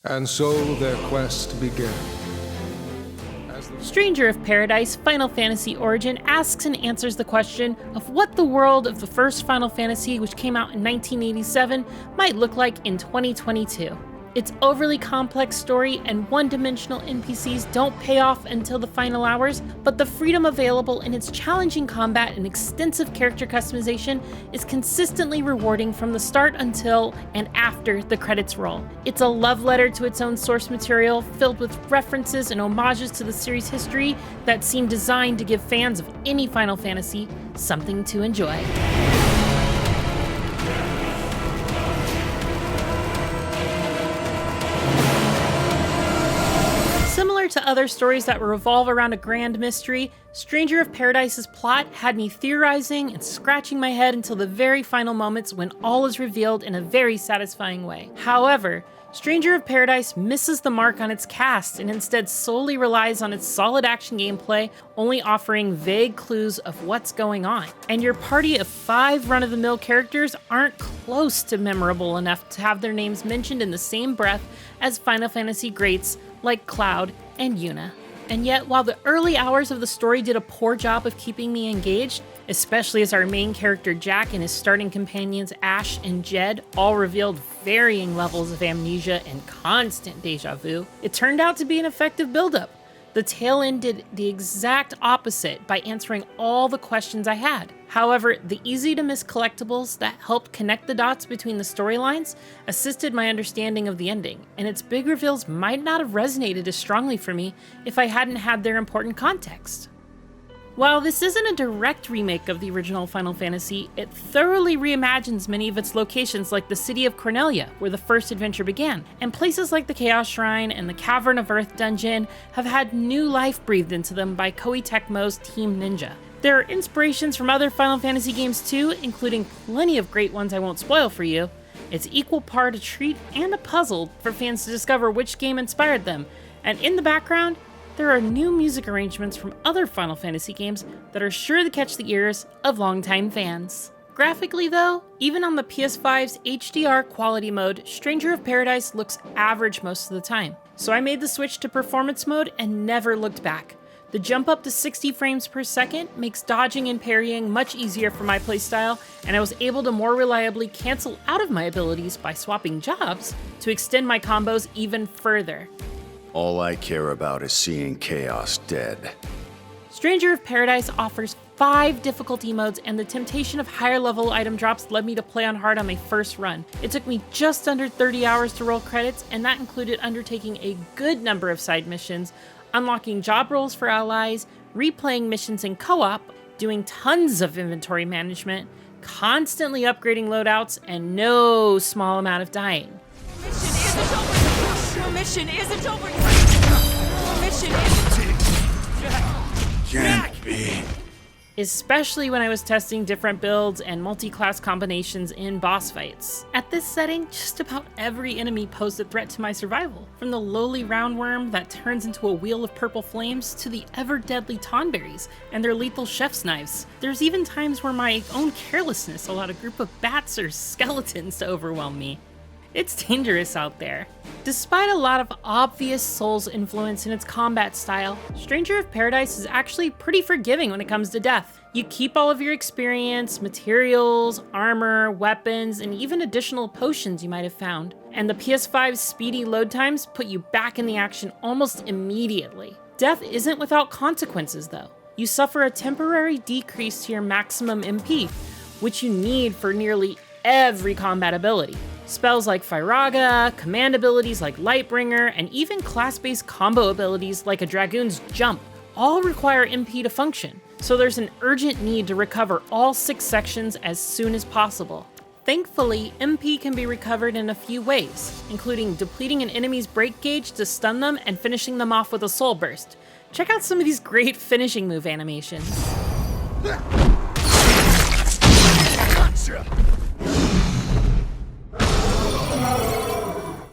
And so their quest began. Stranger of Paradise Final Fantasy Origin asks and answers the question of what the world of the first Final Fantasy, which came out in 1987, might look like in 2022. Its overly complex story and one-dimensional NPCs don't pay off until the final hours, but the freedom available in its challenging combat and extensive character customization is consistently rewarding from the start until and after the credits roll. It's a love letter to its own source material, filled with references and homages to the series' history that seem designed to give fans of any Final Fantasy something to enjoy. Similar to other stories that revolve around a grand mystery, Stranger of Paradise's plot had me theorizing and scratching my head until the very final moments when all is revealed in a very satisfying way. However, Stranger of Paradise misses the mark on its cast and instead solely relies on its solid action gameplay, only offering vague clues of what's going on. And your party of 5 run-of-the-mill characters aren't close to memorable enough to have their names mentioned in the same breath as Final Fantasy greats like Cloud and Yuna. And yet, while the early hours of the story did a poor job of keeping me engaged, especially as our main character Jack and his starting companions Ash and Jed all revealed varying levels of amnesia and constant deja vu, it turned out to be an effective build-up. The tail end did the exact opposite by answering all the questions I had. However, the easy-to-miss collectibles that helped connect the dots between the storylines assisted my understanding of the ending, and its big reveals might not have resonated as strongly for me if I hadn't had their important context. While this isn't a direct remake of the original Final Fantasy, it thoroughly reimagines many of its locations, like the city of Cornelia, where the first adventure began, and places like the Chaos Shrine and the Cavern of Earth dungeon have had new life breathed into them by Koei Tecmo's Team Ninja. There are inspirations from other Final Fantasy games too, including plenty of great ones I won't spoil for you. It's equal part a treat and a puzzle for fans to discover which game inspired them, and in the background, there are new music arrangements from other Final Fantasy games that are sure to catch the ears of longtime fans. Graphically though, even on the PS5's HDR quality mode, Stranger of Paradise looks average most of the time. So I made the switch to performance mode and never looked back. The jump up to 60 frames per second makes dodging and parrying much easier for my playstyle, and I was able to more reliably cancel out of my abilities by swapping jobs to extend my combos even further. All I care about is seeing Chaos dead. Stranger of Paradise offers 5 difficulty modes, and the temptation of higher level item drops led me to play on hard on my first run. It took me just under 30 hours to roll credits, and that included undertaking a good number of side missions, unlocking job roles for allies, replaying missions in co-op, doing tons of inventory management, constantly upgrading loadouts, and no small amount of dying. Your mission isn't over. Mission isn't. Can't be. Especially when I was testing different builds and multi-class combinations in boss fights. At this setting, just about every enemy posed a threat to my survival, from the lowly roundworm that turns into a wheel of purple flames to the ever-deadly tonberries and their lethal chef's knives. There's even times where my own carelessness allowed a group of bats or skeletons to overwhelm me. It's dangerous out there. Despite a lot of obvious Souls influence in its combat style, Stranger of Paradise is actually pretty forgiving when it comes to death. You keep all of your experience, materials, armor, weapons, and even additional potions you might have found. And the PS5's speedy load times put you back in the action almost immediately. Death isn't without consequences though. You suffer a temporary decrease to your maximum MP, which you need for nearly every combat ability. Spells like Firaga, command abilities like Lightbringer, and even class-based combo abilities like a Dragoon's Jump all require MP to function, so there's an urgent need to recover all 6 sections as soon as possible. Thankfully, MP can be recovered in a few ways, including depleting an enemy's break gauge to stun them and finishing them off with a Soul Burst. Check out some of these great finishing move animations.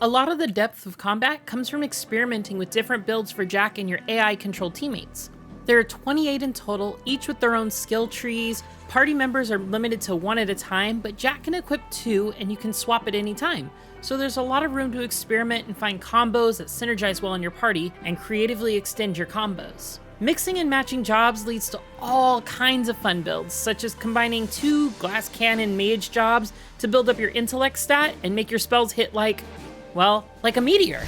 A lot of the depth of combat comes from experimenting with different builds for Jack and your AI-controlled teammates. There are 28 in total, each with their own skill trees. Party members are limited to 1 at a time, but Jack can equip 2 and you can swap at any time. So there's a lot of room to experiment and find combos that synergize well in your party and creatively extend your combos. Mixing and matching jobs leads to all kinds of fun builds, such as combining 2 glass cannon mage jobs to build up your intellect stat and make your spells hit like a meteor.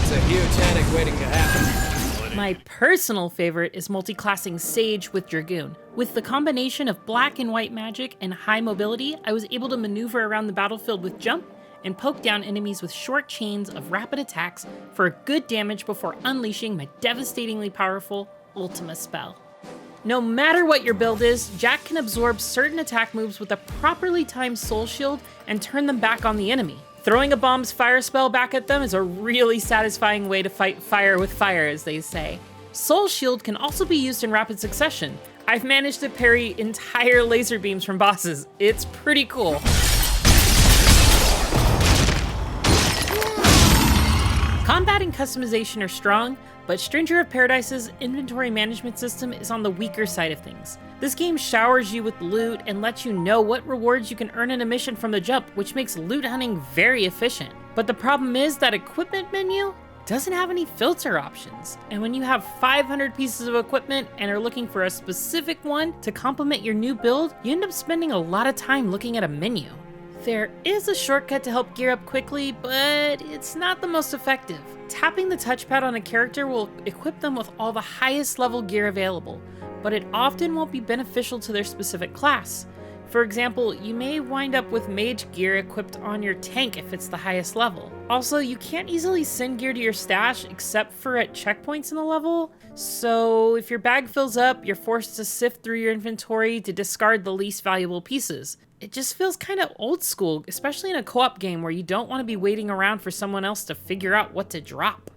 It's a huge headache waiting to happen. My personal favorite is multi-classing Sage with Dragoon. With the combination of black and white magic and high mobility, I was able to maneuver around the battlefield with jump and poke down enemies with short chains of rapid attacks for good damage before unleashing my devastatingly powerful Ultima spell. No matter what your build is, Jack can absorb certain attack moves with a properly timed soul shield and turn them back on the enemy. Throwing a bomb's fire spell back at them is a really satisfying way to fight fire with fire, as they say. Soul Shield can also be used in rapid succession. I've managed to parry entire laser beams from bosses. It's pretty cool. Combat and customization are strong, but Stranger of Paradise's inventory management system is on the weaker side of things. This game showers you with loot and lets you know what rewards you can earn in a mission from the jump, which makes loot hunting very efficient. But the problem is that equipment menu doesn't have any filter options. And when you have 500 pieces of equipment and are looking for a specific one to complement your new build, you end up spending a lot of time looking at a menu. There is a shortcut to help gear up quickly, but it's not the most effective. Tapping the touchpad on a character will equip them with all the highest level gear available, but it often won't be beneficial to their specific class. For example, you may wind up with mage gear equipped on your tank if it's the highest level. Also, you can't easily send gear to your stash except for at checkpoints in the level, so if your bag fills up, you're forced to sift through your inventory to discard the least valuable pieces. It just feels kind of old school, especially in a co-op game where you don't want to be waiting around for someone else to figure out what to drop.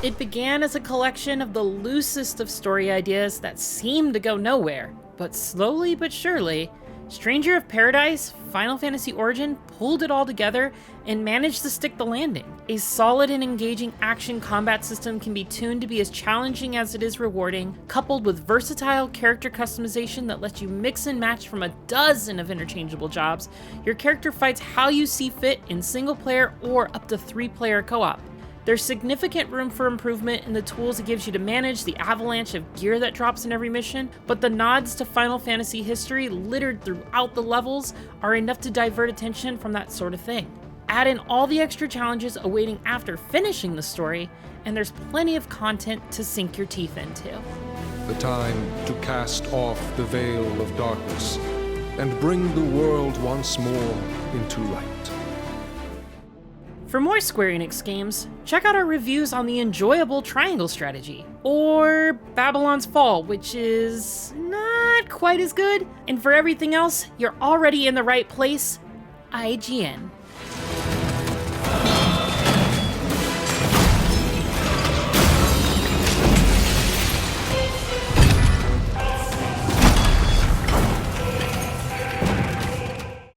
It began as a collection of the loosest of story ideas that seemed to go nowhere, but slowly but surely, Stranger of Paradise, Final Fantasy Origin pulled it all together and managed to stick the landing. A solid and engaging action combat system can be tuned to be as challenging as it is rewarding, coupled with versatile character customization that lets you mix and match from a dozen of interchangeable jobs. Your character fights how you see fit in single player or up to 3-player co-op. There's significant room for improvement in the tools it gives you to manage the avalanche of gear that drops in every mission, but the nods to Final Fantasy history littered throughout the levels are enough to divert attention from that sort of thing. Add in all the extra challenges awaiting after finishing the story, and there's plenty of content to sink your teeth into. The time to cast off the veil of darkness and bring the world once more into light. For more Square Enix games, check out our reviews on the enjoyable Triangle Strategy, or Babylon's Fall, which is not quite as good. And for everything else, you're already in the right place, IGN.